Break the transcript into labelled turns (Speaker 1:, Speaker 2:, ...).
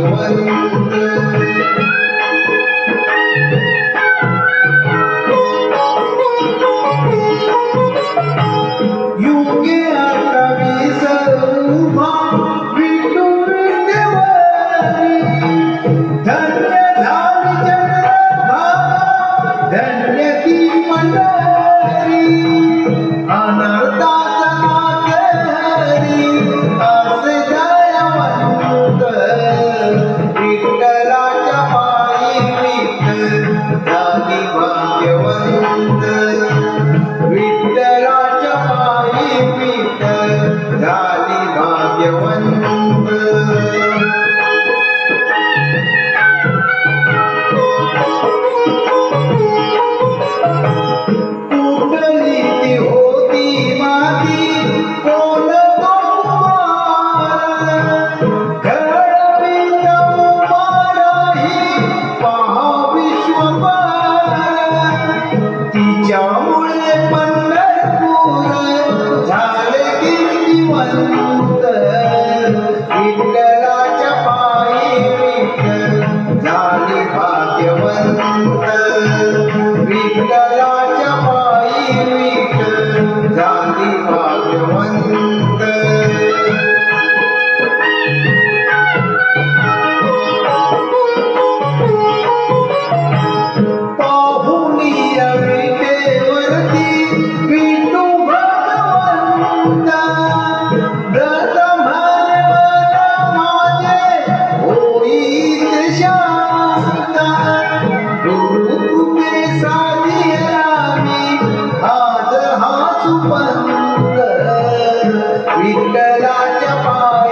Speaker 1: भाग्यवंत युगे अठ्ठावीस उभा विठू विठेवरी धन्य झाली चंद्रभागा धन्य ती मंडळी अनर्थाचा नाथ हरी असे दयावंत विठ्ठलाच्या पायी विठ्ठल झाली भाग्यवंत विठ्ठलाच्या पायी विठ्ठल झाली भाग्यवंत कुठली ती होती माती कोण तो घडवीत उभाराही पहा विश्वभर तिच्यामुळे पंढरपूर झाले कीर्तिवंत विठ्ठलाच्या पायी विठ्ठल झाली भाग्यवंत विठ्ठलाच्या पायी विठ्ठल झाली भाग्यवंत पाहुनिया विटेवरती विठू भगवंत व्रत म्हणवला माझे होईत शांत गुरुकृपे साधिला मी आज हा सुपंत विठ्ठलाच्या पायी